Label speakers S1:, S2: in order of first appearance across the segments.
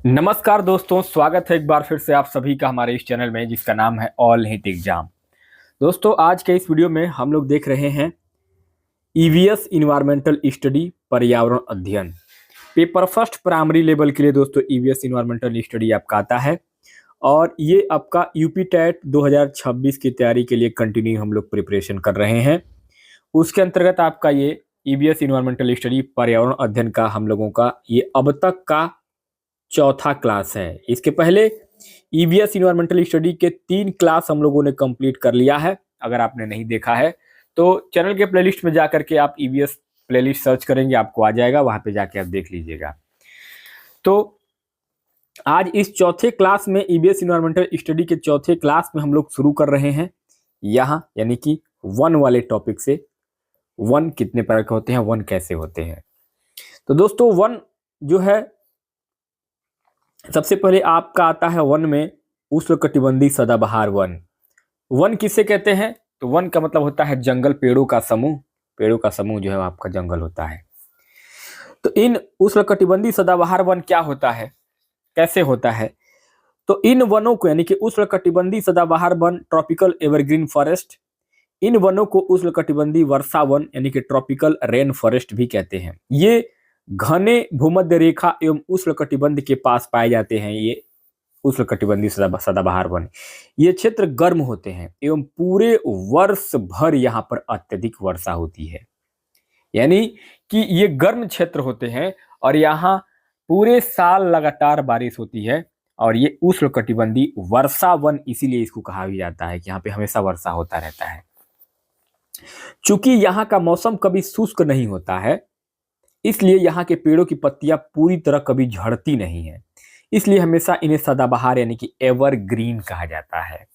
S1: नमस्कार दोस्तों, स्वागत है एक बार फिर से आप सभी का हमारे इस चैनल में जिसका नाम है ऑल हिट एग्जाम। दोस्तों, आज के इस वीडियो में हम लोग देख रहे हैं ईवीएस इन्वायरमेंटल स्टडी पर्यावरण अध्ययन। पेपर फर्स्ट प्राइमरी लेवल के लिए दोस्तों ईवीएस इन्वायरमेंटल स्टडी आपका आता है और ये आपका यूपी टेट 2026 की तैयारी के लिए कंटिन्यू हम लोग प्रिपरेशन कर रहे हैं। उसके अंतर्गत आपका ये ईवीएस इन्वायरमेंटल स्टडी पर्यावरण अध्ययन का हम लोगों का ये अब तक का चौथा क्लास है। इसके पहले ईवीएस इन्वायरमेंटल स्टडी के 3 क्लास हम लोगों ने कंप्लीट कर लिया है। अगर आपने नहीं देखा है तो चैनल के प्लेलिस्ट में जाकर के आप ईवीएस प्लेलिस्ट सर्च करेंगे, आपको आ जाएगा, वहां पे जाके आप देख लीजिएगा। तो आज इस चौथे क्लास में ईवीएस इन्वायरमेंटल स्टडी के चौथे क्लास में हम लोग शुरू कर रहे हैं यहाँ यानी कि वन वाले टॉपिक से। वन कितने प्रकार के होते हैं, वन कैसे होते हैं। तो दोस्तों वन जो है, सबसे पहले आपका आता है वन में उष्णकटिबंधीय सदाबहार वन। वन किसे कहते हैं? तो वन का मतलब होता है जंगल, पेड़ों का समूह। पेड़ों का समूह जो है आपका जंगल होता है। तो इन उष्णकटिबंधीय सदाबहार वन क्या होता है, कैसे होता है? तो इन वनों को यानी कि उष्णकटिबंधीय सदाबहार वन, ट्रॉपिकल एवरग्रीन फॉरेस्ट, इन वनों को उष्णकटिबंधीय वर्षा वन यानी कि ट्रॉपिकल रेन फॉरेस्ट भी कहते हैं। ये घने भूमध्य रेखा एवं उष्णकटिबंध के पास पाए जाते हैं। ये उष्णकटिबंधीय सदाबहार वन, ये क्षेत्र गर्म होते हैं एवं पूरे वर्ष भर यहाँ पर अत्यधिक वर्षा होती है। यानी कि ये गर्म क्षेत्र होते हैं और यहाँ पूरे साल लगातार बारिश होती है और ये उष्णकटिबंधीय वर्षा वन इसीलिए इसको कहा भी जाता है कि यहाँ पे हमेशा वर्षा होता रहता है। चूंकि यहाँ का मौसम कभी शुष्क नहीं होता है, इसलिए यहाँ के पेड़ों की पत्तियां पूरी तरह कभी झड़ती नहीं है, इसलिए हमेशा इन्हें सदाबहार यानी कि एवरग्रीन कहा जाता है।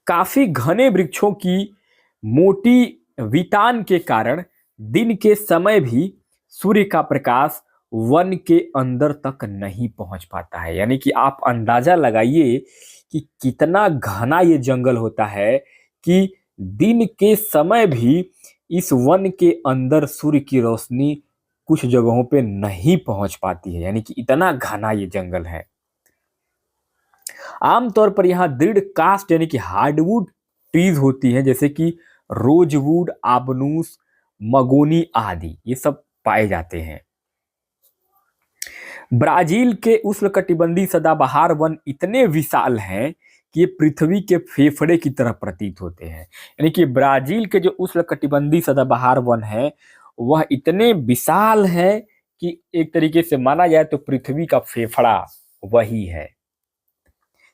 S1: काफी घने वृक्षों की मोटी वितान के कारण दिन के समय भी सूर्य का प्रकाश वन के अंदर तक नहीं पहुंच पाता है। यानी कि आप अंदाजा लगाइए कि कितना घना ये जंगल होता है कि दिन के समय भी इस वन के अंदर सूर्य की रोशनी कुछ जगहों पे नहीं पहुंच पाती है। यानी कि इतना घना ये जंगल है। आमतौर पर यहाँ दृढ़ कास्ट यानी कि हार्डवुड ट्रीज होती हैं, जैसे कि रोजवुड, आबनूस, मगोनी आदि, ये सब पाए जाते हैं। ब्राजील के उष्णकटिबंधीय सदाबहार वन इतने विशाल हैं कि ये पृथ्वी के फेफड़े की तरह प्रतीत होते हैं। यानी कि ब्राजील के जो उष्णकटिबंधीय सदाबहार वन है वह इतने विशाल है कि एक तरीके से माना जाए तो पृथ्वी का फेफड़ा वही है।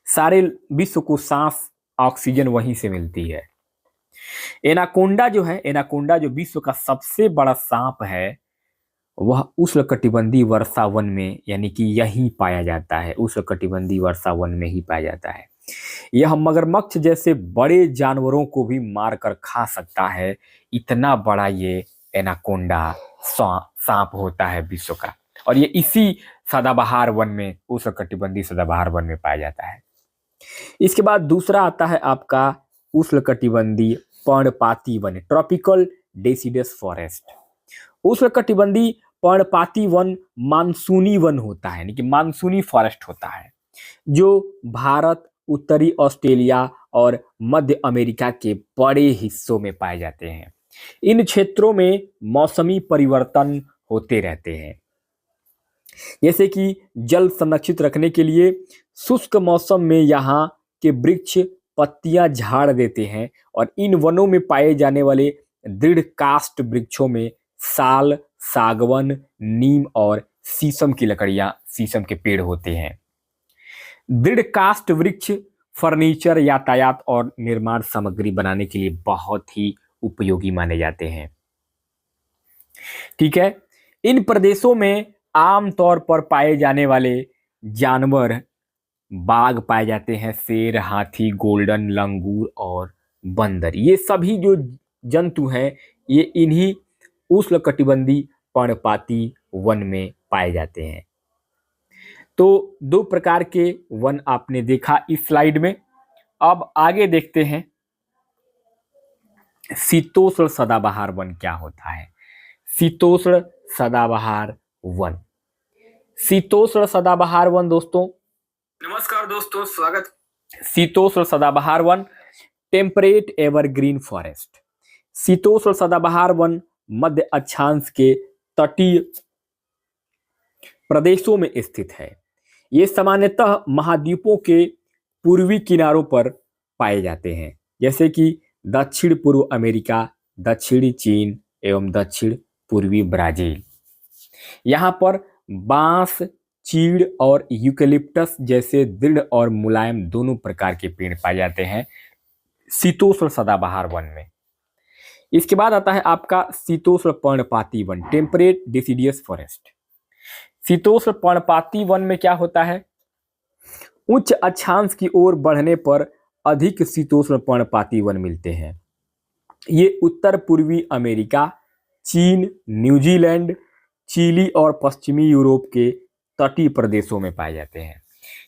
S1: सारे विश्व को सांस, ऑक्सीजन वहीं से मिलती है। एनाकोंडा जो है, एनाकोंडा जो विश्व का सबसे बड़ा सांप है, वह उष्णकटिबंधीय वर्षा वन में यानी कि यहीं पाया जाता है। उष्णकटिबंधीय वर्षा वन में ही पाया जाता है। यह मगरमच्छ जैसे बड़े जानवरों को भी मारकर खा सकता है, इतना बड़ा ये एनाकोंडा सांप होता है विश्व का। और ये इसी सदाबहार वन में, उष्णकटिबंधीय सदाबहार वन में पाया जाता है। इसके बाद दूसरा आता है आपका उष्णकटिबंधीय पर्णपाती वन, ट्रॉपिकल डेसिडस फॉरेस्ट। उष्णकटिबंधीय पर्णपाती वन मानसूनी वन होता है, यानी कि मानसूनी फॉरेस्ट होता है, जो भारत, उत्तरी ऑस्ट्रेलिया और मध्य अमेरिका के बड़े हिस्सों में पाए जाते हैं। इन क्षेत्रों में मौसमी परिवर्तन होते रहते हैं, जैसे कि जल संरक्षित रखने के लिए शुष्क मौसम में यहाँ के वृक्ष पत्तियां झाड़ देते हैं और इन वनों में पाए जाने वाले दृढ़ काष्ठ वृक्षों में साल, सागवन, नीम और शीशम की लकड़ियां, शीशम के पेड़ होते हैं। दृढ़ काष्ठ वृक्ष फर्नीचर, यातायात और निर्माण सामग्री बनाने के लिए बहुत ही उपयोगी माने जाते हैं। ठीक है। इन प्रदेशों में आमतौर पर पाए जाने वाले जानवर बाघ पाए जाते हैं, शेर, हाथी, गोल्डन लंगूर और बंदर। ये सभी जो जंतु हैं ये इन्हीं उष्णकटिबंधीय पर्णपाती वन में पाए जाते हैं। तो 2 प्रकार के वन आपने देखा इस स्लाइड में। अब आगे देखते हैं शीतोष्ण सदाबहार वन क्या होता है। शीतोष्ण सदाबहार वन, शीतोष्ण सदाबहार वन दोस्तों, नमस्कार दोस्तों, स्वागत। शीतोष्ण सदाबहार वन, टेम्परेट एवरग्रीन फॉरेस्ट। शीतोष्ण सदाबहार वन मध्य अक्षांश के तटीय प्रदेशों में स्थित है। ये सामान्यतः महाद्वीपों के पूर्वी किनारों पर पाए जाते हैं, जैसे कि दक्षिण पूर्व अमेरिका, दक्षिणी चीन एवं दक्षिण पूर्वी ब्राजील। यहाँ पर बांस, चीड़ और यूकेलिप्टस जैसे दृढ़ और मुलायम दोनों प्रकार के पेड़ पाए जाते हैं शीतोष्ण सदाबहार वन में। इसके बाद आता है आपका शीतोष्ण पर्णपाती वन, टेम्परेट डिसिडियस फॉरेस्ट। शीतोष्ण पर्णपाती वन में क्या होता है? उच्च अक्षांश की ओर बढ़ने पर अधिक शीतोष्ण पर्णपाती वन मिलते हैं। ये उत्तर पूर्वी अमेरिका, चीन, न्यूजीलैंड, चिली और पश्चिमी यूरोप के तटीय प्रदेशों में पाए जाते हैं।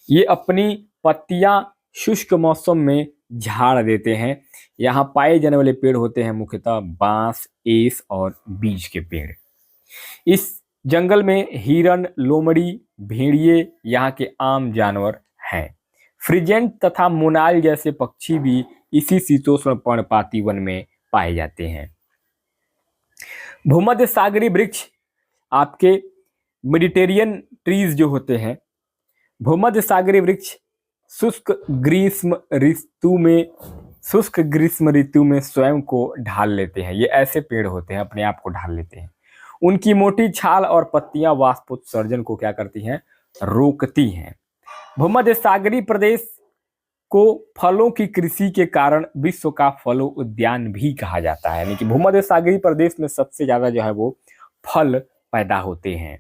S1: ये अपनी पत्तियां शुष्क मौसम में झाड़ देते हैं। यहाँ पाए जाने वाले पेड़ होते हैं मुख्यतः बांस, एस और बीज के पेड़। इस जंगल में हिरन, लोमड़ी, भेड़िए यहाँ के आम जानवर हैं। फ्रिजेंट तथा मोनाल जैसे पक्षी भी इसी शीतोष्ण पर्णपाती वन में पाए जाते हैं। भूमध्य सागरीय वृक्ष, आपके मेडिटेरियन ट्रीज जो होते हैं, भूमध्य सागरीय वृक्ष शुष्क ग्रीष्म ऋतु में स्वयं को ढाल लेते हैं। ये ऐसे पेड़ होते हैं, अपने आप को ढाल लेते हैं। उनकी मोटी छाल और पत्तियां वाष्पोत्सर्जन को क्या करती हैं? रोकती हैं। भूमध्य सागरीय प्रदेश को फलों की कृषि के कारण विश्व का फलों उद्यान भी कहा जाता है। यानी कि भूमध्य सागरीय प्रदेश में सबसे ज्यादा जो है वो फल पैदा होते हैं।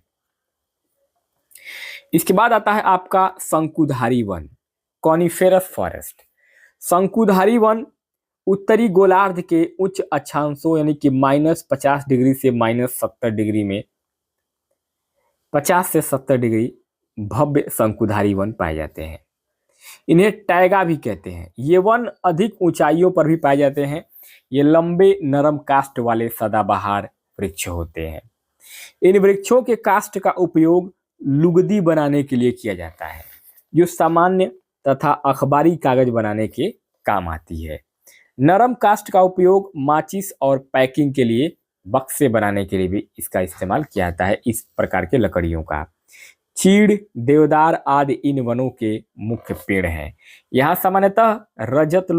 S1: इसके बाद आता है आपका शंकुधारी वन, कॉनिफेरस फॉरेस्ट। शंकुधारी वन उत्तरी गोलार्ध के उच्च अक्षांशों यानी कि -50 डिग्री से -70 डिग्री में 50 से 70 डिग्री भव्य शंकुधारी वन पाए जाते हैं। इन्हें टैगा भी कहते हैं। ये वन अधिक ऊंचाइयों पर भी पाए जाते हैं। ये लंबे नरम काष्ठ वाले सदाबहार वृक्ष होते हैं। इन वृक्षों के काष्ठ का उपयोग लुगदी बनाने के लिए किया जाता है, जो सामान्य तथा अखबारी कागज बनाने के काम आती है। नरम काष्ठ का उपयोग माचिस और पैकिंग के लिए, बक्से बनाने के लिए भी इसका इस्तेमाल किया जाता है। इस प्रकार के लकड़ियों का चीड़, देवदार आदि इन वनों के मुख्य पेड़ हैं। यहाँ सामान्यतः रजत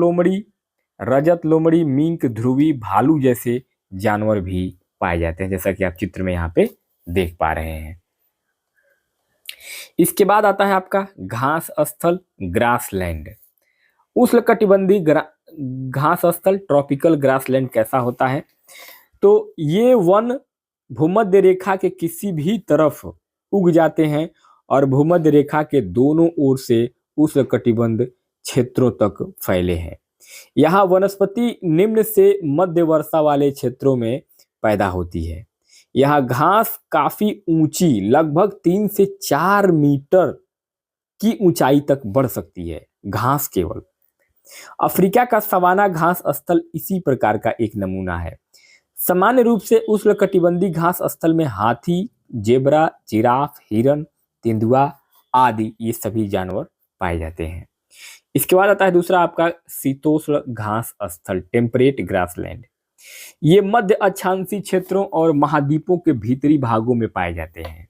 S1: लोमड़ी, मिंक, ध्रुवी, भालू जैसे जानवर भी पाए जाते हैं, जैसा कि आप चित्र में यहाँ पे देख पा रहे हैं। इसके बाद आता है आपका घास स्थल, ग्रासलैंड। उष्णकटिबंधीय घास स्थल, ट्रॉपिकल ग्रासलैंड कैसा होता है? तो ये वन भूमध्य रेखा के किसी भी तरफ उग जाते हैं और भूमध्य रेखा के दोनों ओर से उष्णकटिबंध क्षेत्रों तक फैले हैं। यहाँ वनस्पति निम्न से मध्य वर्षा वाले क्षेत्रों में पैदा होती है। यहाँ घास काफी ऊंची, लगभग 3 से 4 मीटर की ऊंचाई तक बढ़ सकती है, घास केवल। अफ्रीका का सवाना घास स्थल इसी प्रकार का एक नमूना है। सामान्य रूप से उष्णकटिबंधीय घास स्थल में हाथी, जेब्रा, जिराफ, हिरन, तेंदुआ आदि ये सभी जानवर पाए जाते हैं। इसके बाद आता है दूसरा आपका शीतोष्ण घास स्थल, टेम्परेट ग्रासलैंड। ये मध्य अक्षांशीय क्षेत्रों और महाद्वीपों के भीतरी भागों में पाए जाते हैं।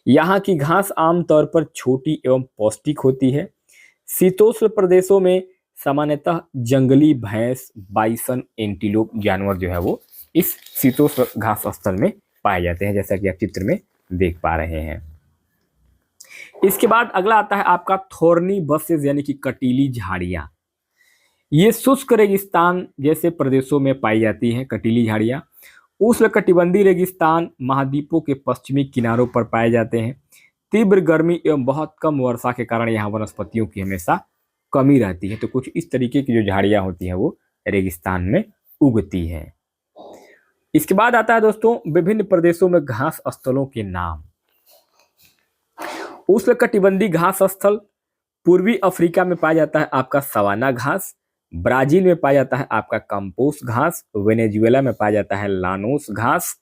S1: यहाँ की घास आमतौर पर छोटी एवं पौष्टिक होती है। शीतोष्ण प्रदेशों में सामान्यतः जंगली भैंस, बाइसन, एंटीलोप जानवर जो है वो इस शीतोष्ण घास स्थल में पाए जाते हैं, जैसा कि आप चित्र में देख पा रहे हैं। इसके बाद अगला आता है आपका थोर्नी बसेस यानी कि कटीली झाड़ियां। ये शुष्क रेगिस्तान जैसे प्रदेशों में पाई जाती हैं कटीली झाड़ियां। उष्णकटिबंधीय रेगिस्तान महाद्वीपों के पश्चिमी किनारों पर पाए जाते हैं। तीव्र गर्मी एवं बहुत कम वर्षा के कारण यहाँ वनस्पतियों की हमेशा कमी रहती है। तो कुछ इस तरीके की जो झाड़ियां होती हैं वो रेगिस्तान में उगती हैं। इसके बाद आता है दोस्तों विभिन्न प्रदेशों में घास स्थलों के नाम। उष्णकटिबंधीय घास स्थल पूर्वी अफ्रीका में पाया जाता है आपका सवाना घास, ब्राजील में पाया जाता है आपका कंपोस घास, वेनेजुएला में पाया जाता है लानोस घास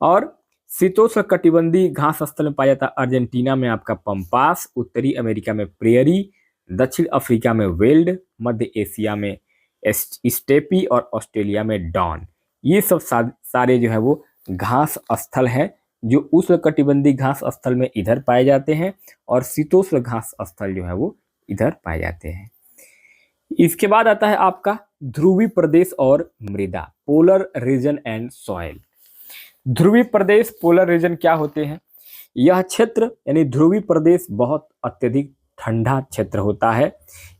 S1: और शीतोष्ण कटिबंधीय घास स्थल में पाया जाता है अर्जेंटीना में आपका पंपास, उत्तरी अमेरिका में प्रेयरी, दक्षिण अफ्रीका में वेल्ड, मध्य एशिया में स्टेपी और ऑस्ट्रेलिया में डॉन। ये सब सारे जो है वो घास स्थल हैं जो उष्णकटिबंधीय घास स्थल में इधर पाए जाते हैं और शीतोष्ण घास स्थल जो है वो इधर पाए जाते हैं। इसके बाद आता है आपका ध्रुवीय प्रदेश और मृदा, पोलर रीजन एंड सॉइल। ध्रुवीय प्रदेश पोलर रीजन क्या होते हैं? यह क्षेत्र यानी ध्रुवीय प्रदेश बहुत अत्यधिक ठंडा क्षेत्र होता है।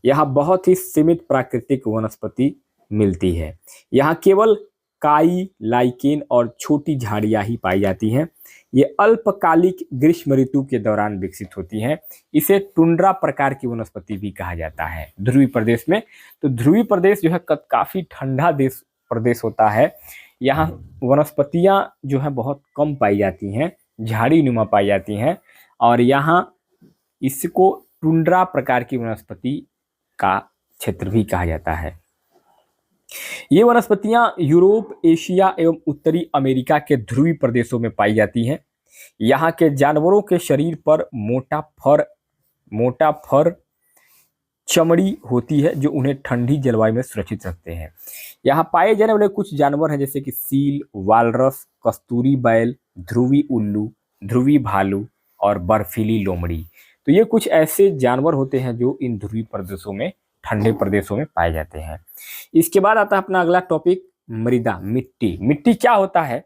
S1: यहाँ बहुत ही सीमित प्राकृतिक वनस्पति मिलती है। यहाँ केवल काई, लाइकेन और छोटी झाड़ियाँ ही पाई जाती हैं। ये अल्पकालिक ग्रीष्म ऋतु के दौरान विकसित होती हैं। इसे टुंड्रा प्रकार की वनस्पति भी कहा जाता है ध्रुवीय प्रदेश में। तो ध्रुवीय प्रदेश जो है काफी ठंडा प्रदेश होता है। यहाँ वनस्पतियाँ जो है बहुत कम पाई जाती हैं, झाड़ी नुमा पाई जाती हैं और यहाँ इसको टुंड्रा प्रकार की वनस्पति का क्षेत्र भी कहा जाता है। ये वनस्पतियां यूरोप, एशिया एवं उत्तरी अमेरिका के ध्रुवीय प्रदेशों में पाई जाती हैं। यहाँ के जानवरों के शरीर पर मोटा फर चमड़ी होती है जो उन्हें ठंडी जलवायु में सुरक्षित रखते हैं। यहाँ पाए जाने वाले कुछ जानवर हैं जैसे कि सील, वालरस, कस्तूरी बैल, ध्रुवी उल्लू, ध्रुवी भालू और बर्फीली लोमड़ी। तो ये कुछ ऐसे जानवर होते हैं जो इन ध्रुवीय प्रदेशों में, ठंडे प्रदेशों में पाए जाते हैं। इसके बाद आता है अपना अगला टॉपिक मृदा, मिट्टी। मिट्टी क्या होता है?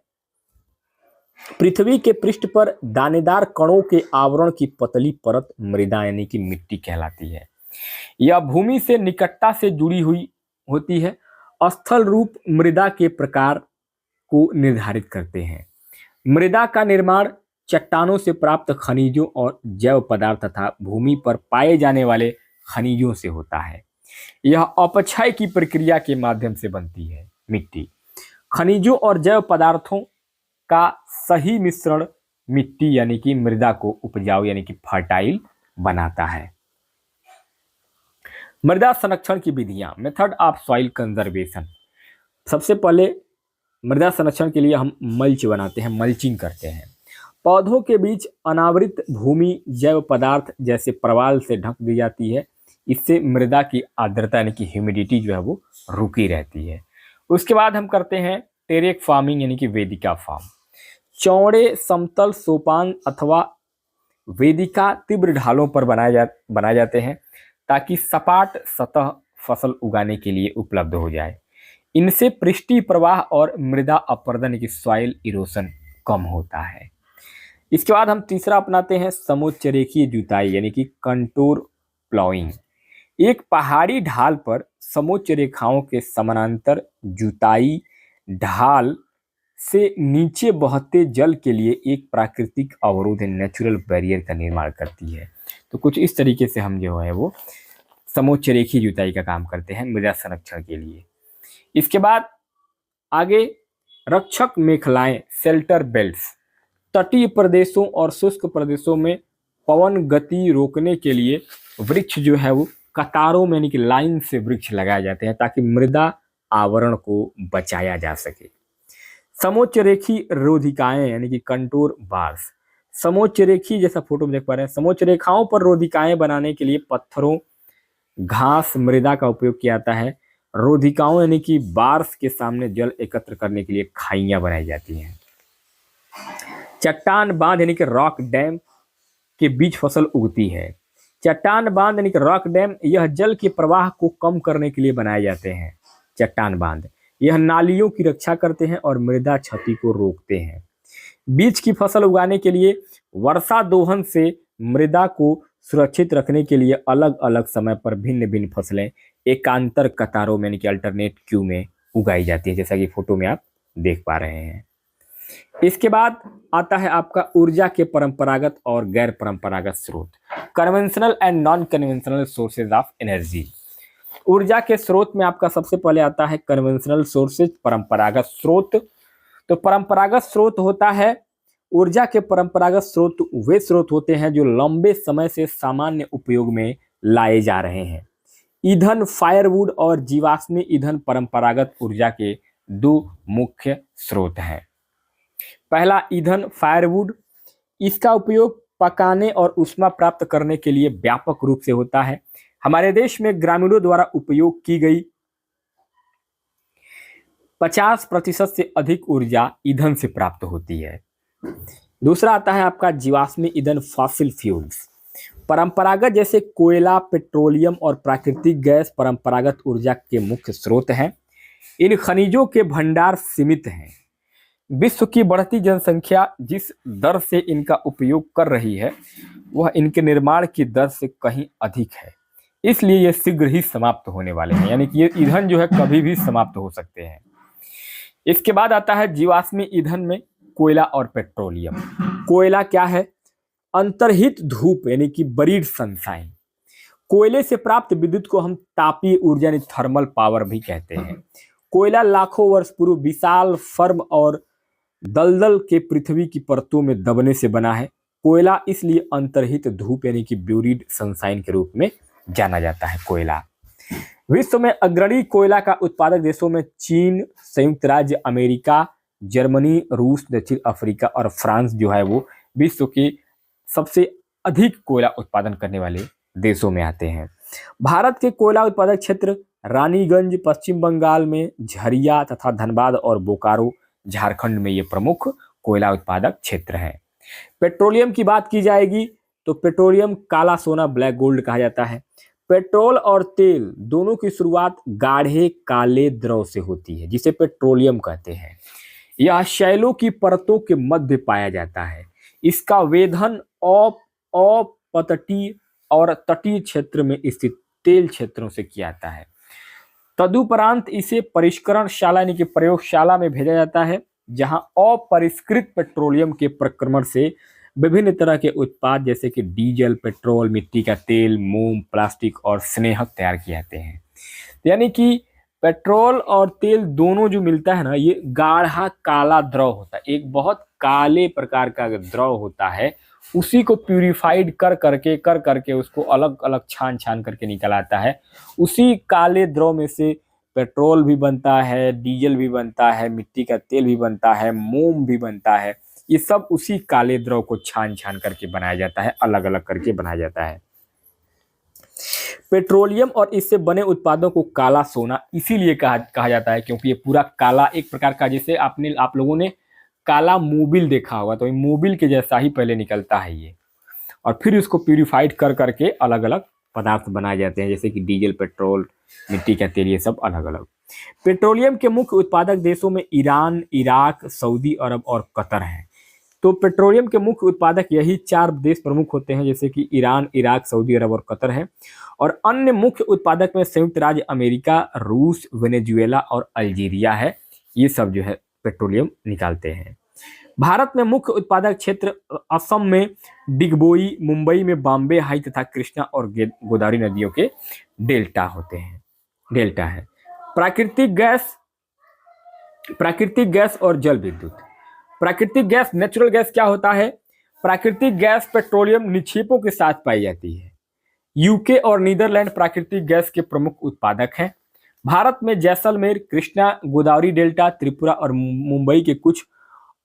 S1: पृथ्वी के पृष्ठ पर दानेदार कणों के आवरण की पतली परत मृदा यानी कि मिट्टी कहलाती है। यह भूमि से निकटता से जुड़ी हुई होती है। स्थल रूप मृदा के प्रकार को निर्धारित करते हैं। मृदा का निर्माण चट्टानों से प्राप्त खनिजों और जैव पदार्थ तथा भूमि पर पाए जाने वाले खनिजों से होता है। यह अपक्षय की प्रक्रिया के माध्यम से बनती है। मिट्टी खनिजों और जैव पदार्थों का सही मिश्रण मिट्टी यानी कि मृदा को उपजाऊ यानी कि फर्टाइल बनाता है। मृदा संरक्षण की विधियां, मेथड ऑफ सॉइल कंजर्वेशन। सबसे पहले मृदा संरक्षण के लिए हम मल्च बनाते हैं, मल्चिंग करते हैं। पौधों के बीच अनावृत भूमि जैव पदार्थ जैसे प्रवाल से ढक दी जाती है। इससे मृदा की आर्द्रता यानी कि ह्यूमिडिटी जो है वो रुकी रहती है। उसके बाद हम करते हैं टेरेक फार्मिंग यानी कि वेदिका फार्म। चौड़े समतल सोपान अथवा वेदिका तीव्र ढालों पर बनाए जाते हैं ताकि सपाट सतह फसल उगाने के लिए उपलब्ध हो जाए। इनसे पृष्ठीय प्रवाह और मृदा अपरदन की सॉइल इरोशन कम होता है। इसके बाद हम तीसरा अपनाते हैं समोच्चरेखीय जुताई यानी कि कंटूर प्लॉइंग। एक पहाड़ी ढाल पर समोच्च रेखाओं के समानांतर जुताई ढाल से नीचे बहते जल के लिए एक प्राकृतिक अवरोध नेचुरल बैरियर का निर्माण करती है। तो कुछ इस तरीके से हम जो है वो समोच्च रेखीय जुताई का काम करते हैं मृदा संरक्षण के लिए। इसके बाद आगे रक्षक मेखलाएं, शेल्टर बेल्ट्स। तटीय प्रदेशों और शुष्क प्रदेशों में पवन गति रोकने के लिए वृक्ष जो है वो कतारों में यानी कि लाइन से वृक्ष लगाए जाते हैं ताकि मृदा आवरण को बचाया जा सके। समोच्च रेखी रोधिकाएं यानी कि कंटूर बार्स। समोच्च रेखी जैसा फोटो में देख पा रहे हैं, समोच्च रेखाओं पर रोधिकाएं बनाने के लिए पत्थरों, घास, मृदा का उपयोग किया जाता है। रोधिकाओं यानी कि बार्स के सामने जल एकत्र करने के लिए खाइयां बनाई जाती हैं। चट्टान बांध यानी कि रॉक डैम के बीच फसल उगती है। चट्टान बांध यानी कि रॉक डैम, यह जल के प्रवाह को कम करने के लिए बनाए जाते हैं। चट्टान बांध यह नालियों की रक्षा करते हैं और मृदा क्षति को रोकते हैं। बीज की फसल उगाने के लिए वर्षा दोहन से मृदा को सुरक्षित रखने के लिए अलग अलग समय पर भिन्न भिन्न फसलें एकांतर कतारों में यानी कि अल्टरनेट क्यू में उगाई जाती है, जैसा कि फोटो में आप देख पा रहे हैं। इसके बाद आता है आपका ऊर्जा के परंपरागत और गैर परंपरागत स्रोत, conventional and non conventional sources of energy. ऊर्जा के स्रोत में आपका सबसे पहले आता है कन्वेंशनल सोर्सेज, परंपरागत स्रोत। तो परंपरागत स्रोत होता है, ऊर्जा के परंपरागत स्रोत वे स्रोत होते हैं जो लंबे समय से सामान्य उपयोग में लाए जा रहे हैं। ईंधन, फायरवुड और जीवाश्मी ईंधन परंपरागत ऊर्जा के दो मुख्य स्रोत हैं। पहला ईंधन फायरवुड, इसका उपयोग पकाने और ऊष्मा प्राप्त करने के लिए व्यापक रूप से होता है। हमारे देश में ग्रामीणों द्वारा उपयोग की गई 50% से अधिक ऊर्जा ईंधन से प्राप्त होती है। दूसरा आता है आपका जीवाश्मी ईंधन, फॉसिल फ्यूल्स। परंपरागत जैसे कोयला, पेट्रोलियम और प्राकृतिक गैस परंपरागत ऊर्जा के मुख्य स्रोत हैं। इन खनिजों के भंडार सीमित हैं। विश्व की बढ़ती जनसंख्या जिस दर से इनका उपयोग कर रही है वह इनके निर्माण की दर से कहीं अधिक है, इसलिए ये शीघ्र ही समाप्त होने वाले हैं। यानी कि ये ईंधन जो है कभी भी समाप्त हो सकते हैं। इसके बाद आता है जीवाश्मी ईंधन में कोयला और पेट्रोलियम। कोयला क्या है? अंतर्हित धूप यानी कि बरीड सनशाइन। कोयले से प्राप्त विद्युत को हम तापीय ऊर्जा यानी थर्मल पावर भी कहते हैं। कोयला लाखों वर्ष पूर्व विशाल फर्म और दलदल के पृथ्वी की परतों में दबने से बना है। कोयला इसलिए अंतर्हित धूप यानी कि ब्यूरिड सनशाइन के रूप में जाना जाता है कोयला। विश्व में अग्रणी कोयला का उत्पादक देशों में चीन, संयुक्त राज्य अमेरिका, जर्मनी, रूस, दक्षिण अफ्रीका और फ्रांस जो है वो विश्व के सबसे अधिक कोयला उत्पादन करने वाले देशों में आते हैं। भारत के कोयला उत्पादक क्षेत्र रानीगंज पश्चिम बंगाल में, झरिया तथा धनबाद और बोकारो झारखंड में ये प्रमुख कोयला उत्पादक क्षेत्र हैं। पेट्रोलियम की बात की जाएगी तो पेट्रोलियम काला सोना, ब्लैक गोल्ड कहा जाता है। पेट्रोल और तेल दोनों की शुरुआत गाढ़े काले द्रव से होती है जिसे पेट्रोलियम कहते हैं। यह शैलों की परतों के मध्य पाया जाता है। इसका वेधन अपतटीय और तटीय क्षेत्र में स्थित तेल क्षेत्रों से किया जाता है। तदुपरांत इसे परिष्करणशाला यानी कि प्रयोगशाला में भेजा जाता है जहां अपरिष्कृत पेट्रोलियम के प्रक्रमण से विभिन्न तरह के उत्पाद जैसे कि डीजल, पेट्रोल, मिट्टी का तेल, मोम, प्लास्टिक और स्नेहक तैयार किए जाते हैं। यानी कि पेट्रोल और तेल दोनों जो मिलता है ना, ये गाढ़ा काला द्रव होता है। एक बहुत काले प्रकार का द्रव होता है, उसी को प्यूरिफाइड कर करके उसको अलग अलग छान करके निकल आता है। उसी काले द्रव में से पेट्रोल भी बनता है, डीजल भी बनता है, मिट्टी का तेल भी बनता है, मोम भी बनता है। ये सब उसी काले द्रव को छान करके बनाया जाता है, अलग अलग करके बनाया जाता है। पेट्रोलियम और इससे बने उत्पादों को काला सोना इसीलिए कहा जाता है क्योंकि ये पूरा काला, एक प्रकार का, जैसे आप लोगों ने काला मोबिल देखा होगा तो मोबिल के जैसा ही पहले निकलता है ये, और फिर इसको प्यूरिफाइड कर करके अलग अलग पदार्थ बनाए जाते हैं जैसे कि डीजल, पेट्रोल, मिट्टी का तेल, ये सब अलग अलग। पेट्रोलियम के मुख्य उत्पादक देशों में ईरान, इराक, सऊदी अरब और कतर हैं। तो पेट्रोलियम के मुख्य उत्पादक यही 4 देश प्रमुख होते हैं जैसे कि ईरान, इराक, सऊदी अरब और कतर है। और अन्य मुख्य उत्पादक में संयुक्त राज्य अमेरिका, रूस, वेनेजुएला और अल्जीरिया है। ये सब जो है पेट्रोलियम निकालते हैं। भारत में मुख्य उत्पादक क्षेत्र असम में डिगबोई, मुंबई में बॉम्बे हाई तथा कृष्णा और गोदावरी नदियों के डेल्टा होते हैं, डेल्टा है। प्राकृतिक गैस और जल विद्युत। प्राकृतिक गैस, नेचुरल गैस क्या होता है? प्राकृतिक गैस पेट्रोलियम निक्षेपों के साथ पाई जाती है। यूके और नीदरलैंड प्राकृतिक गैस के प्रमुख उत्पादक हैं। भारत में जैसलमेर, कृष्णा, गोदावरी डेल्टा, त्रिपुरा और मुंबई के कुछ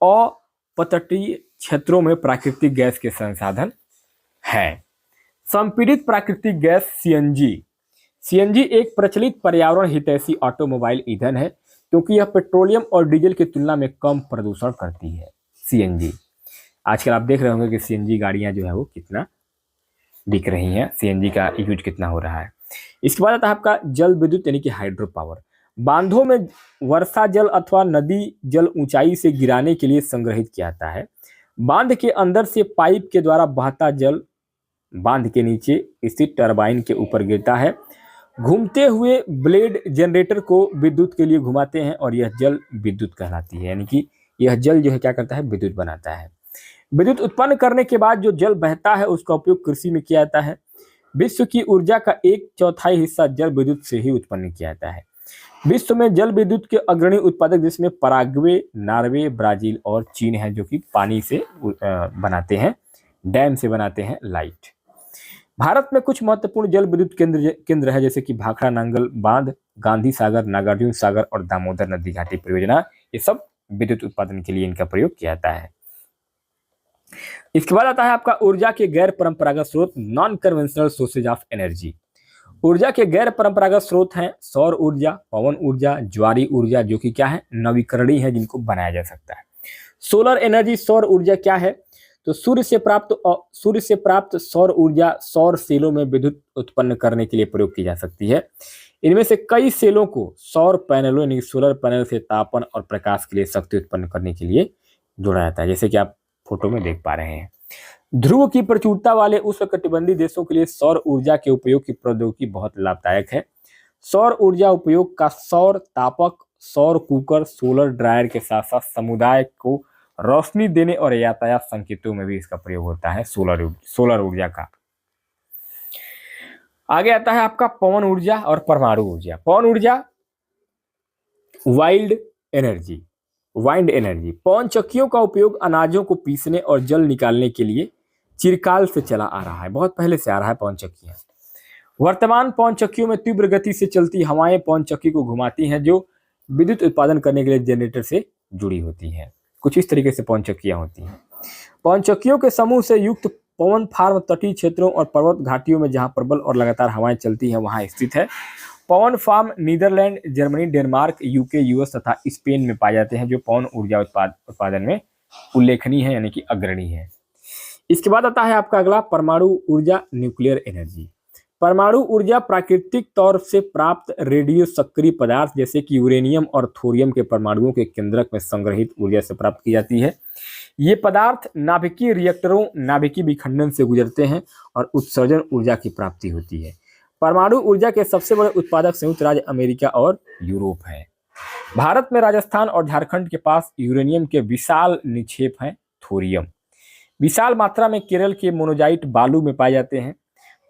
S1: अपतटीय क्षेत्रों में प्राकृतिक गैस के संसाधन हैं। संपीड़ित प्राकृतिक गैस सीएनजी एक प्रचलित पर्यावरण हितैषी ऑटोमोबाइल ईंधन है क्योंकि यह पेट्रोलियम और डीजल की तुलना में कम प्रदूषण करती है। सीएनजी आजकल आप देख रहे होंगे कि सीएनजी गाड़ियां जो है वो कितना बिक रही हैं, सीएनजी का यूज कितना हो रहा है। इसके बाद आता है आपका जल विद्युत यानी कि हाइड्रो पावर। बांधों में वर्षा जल अथवा नदी जल ऊंचाई से गिराने के लिए संग्रहित किया जाता है। बांध के अंदर से पाइप के द्वारा बहता जल बांध के नीचे स्थित टरबाइन के ऊपर गिरता है। घूमते हुए ब्लेड जनरेटर को विद्युत के लिए घुमाते हैं और यह जल विद्युत कहलाती है। यानी कि यह जल जो है क्या करता है? विद्युत बनाता है। विद्युत उत्पन्न करने के बाद जो जल बहता है उसका उपयोग कृषि में किया जाता है। विश्व की ऊर्जा का 1/4 हिस्सा जल विद्युत से ही उत्पन्न किया जाता है। विश्व में जल विद्युत के अग्रणी उत्पादक जिसमें पराग्वे, नॉर्वे, ब्राजील और चीन है जो कि पानी से बनाते हैं, डैम से बनाते हैं लाइट। भारत में कुछ महत्वपूर्ण जल विद्युत केंद्र है जैसे कि भाखड़ा नांगल बांध, गांधी सागर, नागार्जुन सागर और दामोदर नदी घाटी परियोजना। ये सब विद्युत उत्पादन के लिए इनका प्रयोग किया जाता है। इसके बाद आता है आपका ऊर्जा के गैर परंपरागत स्रोत, non conventional sources of energy. ऊर्जा के गैर परंपरागत स्रोत हैं सौर ऊर्जा, पवन ऊर्जा, ज्वारी ऊर्जा, जो कि क्या है, नवीकरणीय है, जिनको बनाया जा सकता है। सोलर एनर्जी, सौर ऊर्जा क्या है, तो सूर्य से प्राप्त सौर ऊर्जा सौर सेलों में विद्युत उत्पन्न करने के लिए प्रयोग की जा सकती है। इनमें से कई सेलों को सौर पैनलों यानी सोलर पैनल से तापन और प्रकाश के लिए शक्ति उत्पन्न करने के लिए जोड़ा जाता है, जैसे कि आप फोटो में देख पा रहे हैं। ध्रुव की प्रचुरता वाले उष्णकटिबंधीय देशों के लिए सौर ऊर्जा के उपयोग की प्रौद्योगिकी बहुत लाभदायक है। सौर ऊर्जा उपयोग का सौर तापक, सौर कुकर, सोलर ड्रायर के साथ साथ समुदाय को रोशनी देने और यातायात संकेतों में भी इसका प्रयोग होता है, सोलर ऊर्जा का। आगे आता है आपका पवन ऊर्जा और परमाणु ऊर्जा। पवन ऊर्जा वाइल्ड एनर्जी, पवन चक्कियों का उपयोग अनाजों को पीसने और जल निकालने के लिए चिरकाल से चला आ रहा है, बहुत पहले से आ रहा है पवन चक्कियां। वर्तमान पवन चक्कियों में तीव्र गति से चलती हवाएं पवन चक्की को घुमाती हैं, जो विद्युत उत्पादन करने के लिए जनरेटर से जुड़ी होती हैं। कुछ इस तरीके से पवन चक्कियां होती हैं। पवन चक्कियों के समूह से युक्त पवन फार्म तटीय क्षेत्रों और पर्वत घाटियों में जहां प्रबल और लगातार हवाएं चलती हैं वहां स्थित है। पवन farm Netherland, Germany, Denmark, UK, US तथा स्पेन में पाए जाते हैं, जो पवन ऊर्जा उत्पादन में उल्लेखनीय है, यानी कि अग्रणी है। इसके बाद आता है आपका अगला परमाणु ऊर्जा, न्यूक्लियर एनर्जी। परमाणु ऊर्जा प्राकृतिक तौर से प्राप्त रेडियो सक्रिय पदार्थ जैसे कि यूरेनियम और थोरियम के परमाणुओं के केंद्रक में संग्रहित ऊर्जा से प्राप्त की जाती है। ये पदार्थ नाभिकीय रिएक्टरों, नाभिकीय विखंडन से गुजरते हैं और उत्सर्जन ऊर्जा की प्राप्ति होती है। परमाणु ऊर्जा के सबसे बड़े उत्पादक संयुक्त राज्य अमेरिका और यूरोप है। भारत में राजस्थान और झारखंड के पास यूरेनियम के विशाल निक्षेप हैं। थोरियम विशाल मात्रा में केरल के मोनोजाइट बालू में पाए जाते हैं।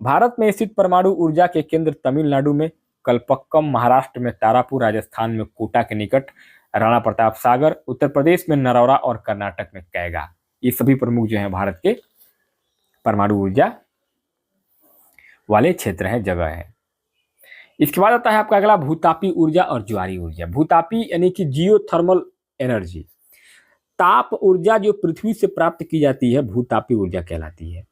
S1: भारत में स्थित परमाणु ऊर्जा के केंद्र तमिलनाडु में कलपक्कम, महाराष्ट्र में तारापुर, राजस्थान में कोटा के निकट राणा प्रताप सागर, उत्तर प्रदेश में नरौरा और कर्नाटक में कैगा। ये सभी प्रमुख जो हैं भारत के परमाणु ऊर्जा वाले क्षेत्र हैं, जगह है। इसके बाद आता है आपका अगला भूतापी ऊर्जा और ज्वारी ऊर्जा। भूतापी यानी कि जियोथर्मल एनर्जी, ताप ऊर्जा जो पृथ्वी से प्राप्त की जाती है भूतापी ऊर्जा कहलाती है।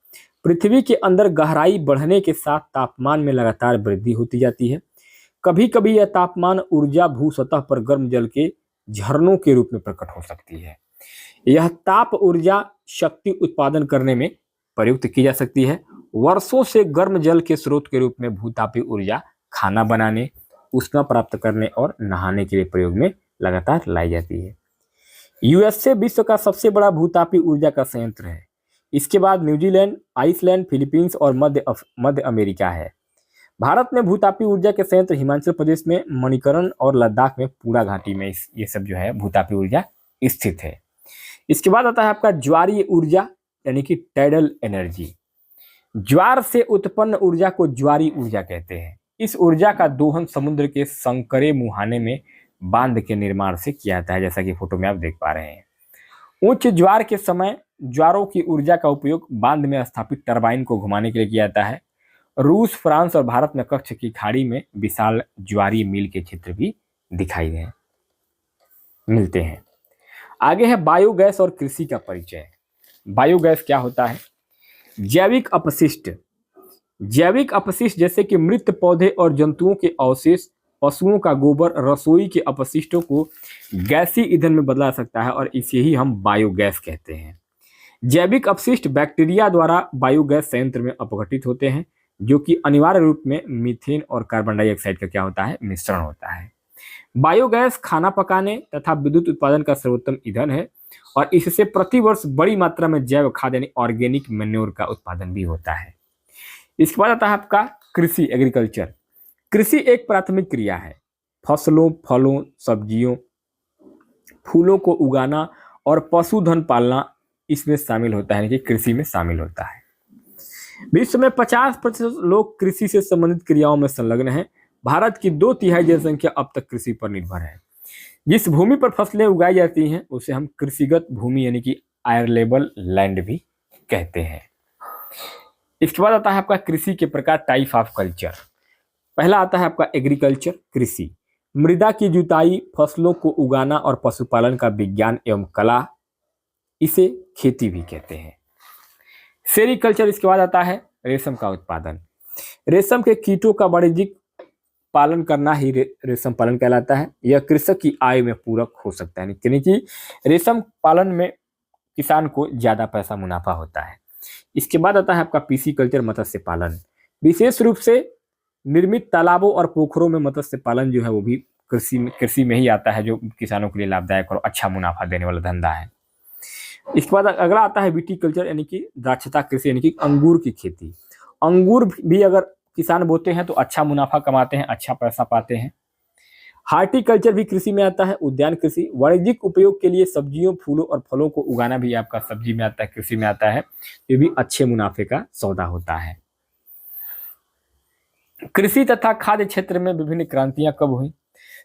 S1: पृथ्वी के अंदर गहराई बढ़ने के साथ तापमान में लगातार वृद्धि होती जाती है। कभी कभी यह तापमान ऊर्जा भू सतह पर गर्म जल के झरनों के रूप में प्रकट हो सकती है। यह ताप ऊर्जा शक्ति उत्पादन करने में प्रयुक्त की जा सकती है। वर्षों से गर्म जल के स्रोत के रूप में भूतापी ऊर्जा खाना बनाने, ऊष्मा प्राप्त करने और नहाने के लिए प्रयोग में लगातार लाई जाती है। यूएसए विश्व का सबसे बड़ा भूतापी ऊर्जा का संयंत्र है। इसके बाद न्यूजीलैंड, आइसलैंड, फिलीपींस और मध्य अमेरिका है। भारत में भूतापी ऊर्जा के संयंत्र हिमाचल प्रदेश में मणिकरण और लद्दाख में पूरा घाटी में ये सब जो है भूतापी ऊर्जा स्थित है। इसके बाद आता है आपका ज्वारीय ऊर्जा यानी कि टाइडल एनर्जी। ज्वार से उत्पन्न ऊर्जा को ज्वारी ऊर्जा कहते हैं। इस ऊर्जा का दोहन समुद्र के संकरे मुहाने में बांध के निर्माण से किया जाता है, जैसा कि फोटो में आप देख पा रहे हैं। उच्च ज्वार के समय ज्वारों की ऊर्जा का उपयोग बांध में स्थापित टरबाइन को घुमाने के लिए किया जाता है। रूस, फ्रांस और भारत में कच्छ की खाड़ी में विशाल ज्वारी मिल के क्षेत्र भी दिखाई मिलते हैं। आगे है बायोगैस और कृषि का परिचय। बायोगैस क्या होता है? जैविक अपशिष्ट जैसे कि मृत पौधे और जंतुओं के अवशेष, पशुओं का गोबर, रसोई के अपशिष्टों को गैसीय ईंधन में बदला सकता है और इसे ही हम बायोगैस कहते हैं। जैविक अपशिष्ट बैक्टीरिया द्वारा बायोगैस संयंत्र में अपघटित होते हैं, जो कि अनिवार्य रूप में मीथेन और कार्बन डाइऑक्साइड का क्या होता है? मिश्रण होता है। बायोगैस खाना पकाने तथा विद्युत उत्पादन का सर्वोत्तम ईंधन है और इससे प्रतिवर्ष बड़ी मात्रा में जैव खाद यानी ऑर्गेनिक मैन्योर का उत्पादन भी होता है। इसके बाद आता है आपका कृषि, एग्रीकल्चर। कृषि एक प्राथमिक क्रिया है। फसलों, फलों, सब्जियों, फूलों को उगाना और पशुधन पालना इसमें शामिल होता है, यानी कि कृषि में शामिल होता है। विश्व में 50% लोग कृषि से संबंधित क्रियाओं में संलग्न हैं। भारत की 2/3 जनसंख्या अब तक कृषि पर निर्भर है। जिस भूमि पर फसलें उगाई जाती हैं उसे हम कृषिगत भूमि यानी कि आयरलेबल लैंड भी कहते हैं। इसके बाद आता है आपका कृषि के प्रकार, टाइप ऑफ कल्चर। पहला आता है आपका एग्रीकल्चर, कृषि। मृदा की जुताई, फसलों को उगाना और पशुपालन का विज्ञान एवं कला, इसे खेती भी कहते हैं। सेरीकल्चर, इसके बाद आता है रेशम का उत्पादन। रेशम के कीटों का वाणिज्यिक पालन करना ही रेशम पालन कहलाता है। यह कृषक की आय में पूरक हो सकता है, यानी कि रेशम पालन में किसान को ज्यादा पैसा मुनाफा होता है। इसके बाद आता है आपका पीसी कल्चर, मत्स्य पालन। विशेष रूप से निर्मित तालाबों और पोखरों में मत्स्य पालन जो है वो भी कृषि में ही आता है, जो किसानों के लिए लाभदायक और अच्छा मुनाफा देने वाला धंधा है। इसके बाद अगला आता है विटीकल्चर, यानी कि द्राक्षता कृषि, यानी कि अंगूर की खेती। अंगूर भी अगर किसान बोते हैं तो अच्छा मुनाफा कमाते हैं, अच्छा पैसा पाते हैं। हार्टिकल्चर भी कृषि में आता है। उद्यान कृषि, वाणिज्यिक उपयोग के लिए सब्जियों, फूलों और फलों को उगाना भी आपका सब्जी में आता है, कृषि में आता है। ये भी अच्छे मुनाफे का सौदा होता है। कृषि तथा खाद्य क्षेत्र में विभिन्न क्रांतियां कब हुई?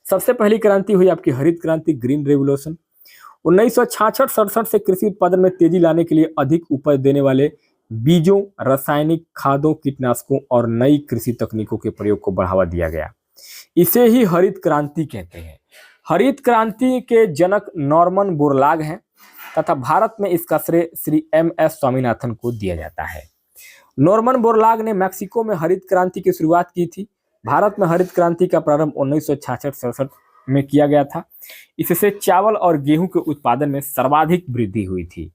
S1: सबसे पहली क्रांति हुई आपकी हरित क्रांति, ग्रीन रेवोल्यूशन। 1966-67 से कृषि उत्पादन में तेजी लाने के लिए अधिक उपज देने वाले बीजों, रासायनिक खादों, कीटनाशकों और नई कृषि तकनीकों के प्रयोग को बढ़ावा दिया गया। इसे ही हरित क्रांति कहते हैं। हरित क्रांति के जनक नॉर्मन बोरलाग हैं तथा भारत में इसका श्रेय श्री MS स्वामीनाथन को दिया जाता है। नॉर्मन बोरलाग ने मैक्सिको में हरित क्रांति की शुरुआत की थी। भारत में हरित क्रांति का प्रारंभ 1966-67 में किया गया था। इससे चावल और गेहूं के उत्पादन में सर्वाधिक वृद्धि हुई थी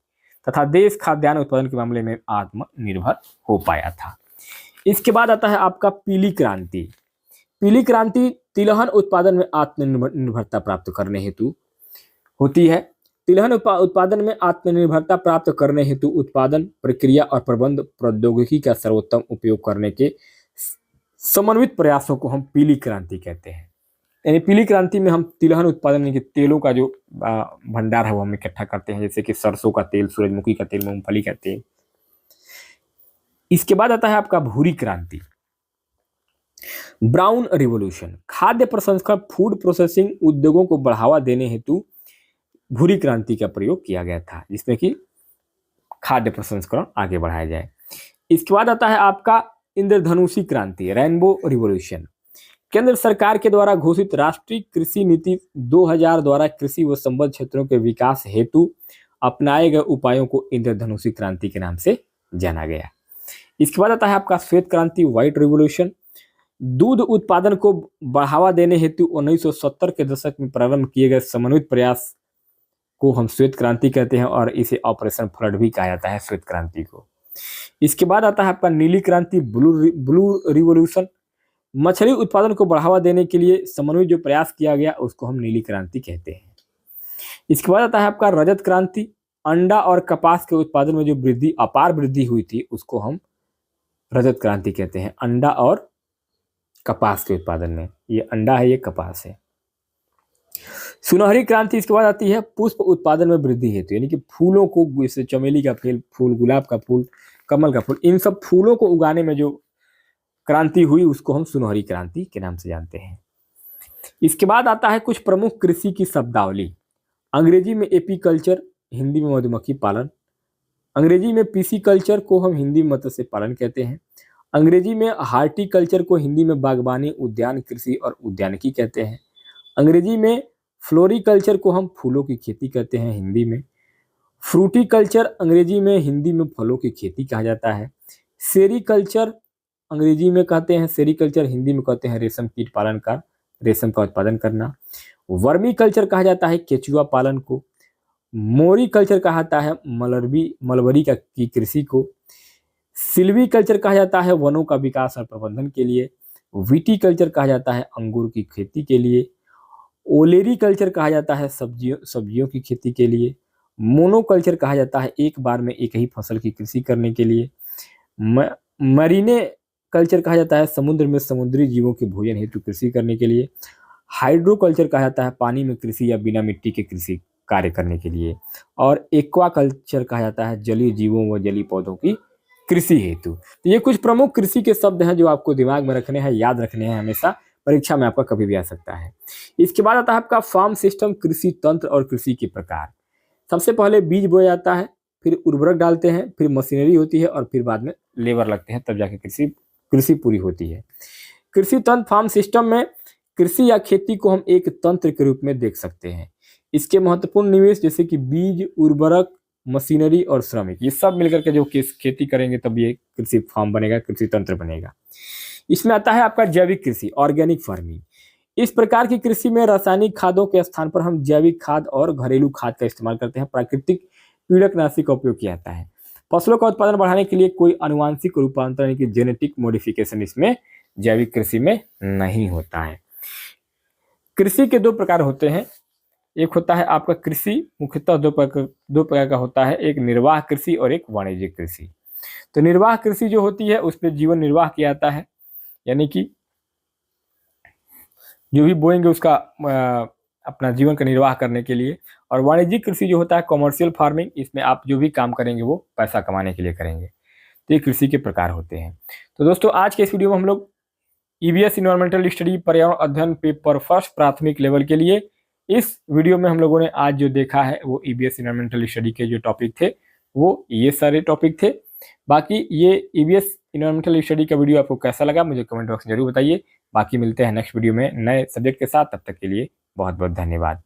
S1: तथा देश खाद्यान्न उत्पादन के मामले में आत्मनिर्भर हो पाया था। इसके बाद आता है आपका पीली क्रांति। पीली क्रांति तिलहन उत्पादन में आत्मनिर्भरता प्राप्त करने हेतु होती है। तिलहन उत्पादन में आत्मनिर्भरता प्राप्त करने हेतु उत्पादन, प्रक्रिया और प्रबंध प्रौद्योगिकी का सर्वोत्तम उपयोग करने के समन्वित प्रयासों को हम पीली क्रांति कहते हैं। यानी पीली क्रांति में हम तिलहन उत्पादन के तेलों का जो भंडार है वो हम इकट्ठा करते हैं, जैसे कि सरसों का तेल, सूरजमुखी का तेल, मूंगफली का तेल। इसके बाद आता है आपका भूरी क्रांति, ब्राउन रिवॉल्यूशन। खाद्य प्रसंस्करण, फूड प्रोसेसिंग उद्योगों को बढ़ावा देने हेतु भूरी क्रांति का प्रयोग किया गया था, जिसमें कि खाद्य प्रसंस्करण आगे बढ़ाया जाए। इसके बाद आता है आपका इंद्रधनुषी क्रांति, रेनबो रिवॉल्यूशन। केंद्र सरकार के द्वारा घोषित राष्ट्रीय कृषि नीति 2000 द्वारा कृषि व संबद्ध क्षेत्रों के विकास हेतु अपनाए गए उपायों को इंद्रधनुषी क्रांति के नाम से जाना गया। इसके बाद आता है आपका श्वेत क्रांति, व्हाइट रिवॉल्यूशन। दूध उत्पादन को बढ़ावा देने हेतु 1970 के दशक में प्रारंभ किए गए समन्वित प्रयास को हम श्वेत क्रांति कहते हैं और इसे ऑपरेशन फ्लड भी कहा जाता है, श्वेत क्रांति को। इसके बाद आता है आपका नीली क्रांति, ब्लू रिवॉल्यूशन। मछली उत्पादन को बढ़ावा देने के लिए समन्वित जो प्रयास किया गया उसको हम नीली क्रांति कहते हैं। इसके बाद आता है आपका रजत क्रांति। अंडा और कपास के उत्पादन में जो अपार वृद्धि हुई थी उसको हम रजत क्रांति कहते हैं। अंडा और कपास के उत्पादन में, ये अंडा है, ये कपास है। सुनहरी क्रांति इसके बाद आती है पुष्प उत्पादन में वृद्धि हेतु, यानी कि फूलों को, जैसे चमेली का फूल, गुलाब का फूल, कमल का फूल, इन सब फूलों को उगाने में जो क्रांति हुई उसको हम सुनहरी क्रांति के नाम से जानते हैं। इसके बाद आता है कुछ प्रमुख कृषि की शब्दावली। अंग्रेजी में एपीकल्चर, हिंदी में मधुमक्खी पालन। अंग्रेजी में पीसी कल्चर को हम हिंदी में मत्स्य पालन कहते हैं। अंग्रेजी में हार्टिकल्चर को हिंदी में बागवानी, उद्यान कृषि और उद्यानिकी कहते हैं। अंग्रेजी में फ्लोरिकल्चर को हम फूलों की खेती कहते हैं हिंदी में। फ्रूटिकल्चर अंग्रेजी में, हिंदी में फलों की खेती कहा जाता है। सेरीकल्चर अंग्रेजी में कहते हैं, सेरीकल्चर हिंदी में कहते हैं रेशम कीट पालन का, रेशम का उत्पादन करना। वर्मी कल्चर कहा जाता है केचुआ पालन को। मोरिकल्चर कहा जाता है मलबरी की कृषि को। सिल्वीकल्चर कहा जाता है वनों का विकास और प्रबंधन के लिए। विटीकल्चर कहा जाता है अंगूर की खेती के लिए। ओलेरीकल्चर कहा जाता है सब्जियों की खेती के लिए। मोनोकल्चर कहा जाता है एक बार में एक ही फसल की कृषि करने के लिए। मरीने कल्चर कहा जाता है समुद्र में समुद्री जीवों के भोजन हेतु कृषि करने के लिए। हाइड्रोकल्चर कहा जाता है पानी में कृषि या बिना मिट्टी के कृषि कार्य करने के लिए। और एक्वाकल्चर कहा जाता है जलीय जीवों व जलीय पौधों की कृषि हेतु। तो ये कुछ प्रमुख कृषि के शब्द हैं जो आपको दिमाग में रखने हैं, याद रखने हैं, हमेशा परीक्षा में आपका कभी भी आ सकता है। इसके बाद आता है आपका फार्म सिस्टम, कृषि तंत्र और कृषि के प्रकार। सबसे पहले बीज बोया जाता है, फिर उर्वरक डालते हैं, फिर मशीनरी होती है और फिर बाद में लेबर लगते हैं, तब जाके कृषि पूरी होती है। कृषि तंत्र फार्म सिस्टम में कृषि या खेती को हम एक तंत्र के रूप में देख सकते हैं। इसके महत्वपूर्ण निवेश जैसे कि बीज, उर्वरक, मशीनरी और श्रमिक, ये सब मिलकर के जो खेती करेंगे तब ये कृषि फार्म बनेगा, कृषि तंत्र बनेगा। इसमें आता है आपका जैविक कृषि, ऑर्गेनिक फार्मिंग। इस प्रकार की कृषि में रासायनिक खादों के स्थान पर हम जैविक खाद और घरेलू खाद का इस्तेमाल करते हैं। प्राकृतिक कीटनाशी का उपयोग किया जाता है। फसलों का उत्पादन बढ़ाने के लिए कोई आनुवांशिक रूपांतरण यानी कि जेनेटिक मॉडिफिकेशन इसमें जैविक कृषि में नहीं होता है। कृषि के दो प्रकार होते हैं। एक होता है आपका कृषि, मुख्यतः दो प्रकार का होता है, एक निर्वाह कृषि और एक वाणिज्यिक कृषि। तो निर्वाह कृषि जो होती है उस पर जीवन निर्वाह किया जाता है, यानी कि जो भी बोएंगे उसका अपना जीवन का निर्वाह करने के लिए। और वाणिज्यिक कृषि जो होता है कॉमर्शियल फार्मिंग, इसमें आप जो भी काम करेंगे वो पैसा कमाने के लिए करेंगे। तो ये कृषि के प्रकार होते हैं। तो दोस्तों आज के इस वीडियो में हम लोग ईबीएस इन्वायरमेंटल स्टडी पर्यावरण अध्ययन पेपर फर्स्ट प्राथमिक लेवल के लिए इस वीडियो में हम लोगों ने आज जो देखा है वो ईबीएस इन्वायरमेंटल स्टडी के जो टॉपिक थे वो ये सारे टॉपिक थे। बाकी ये ईबीएस इन्वायरमेंटल स्टडी का वीडियो आपको कैसा लगा मुझे कमेंट बॉक्स में जरूर बताइए। बाकी मिलते हैं नेक्स्ट वीडियो में नए सब्जेक्ट के साथ, तब तक के लिए बहुत बहुत धन्यवाद।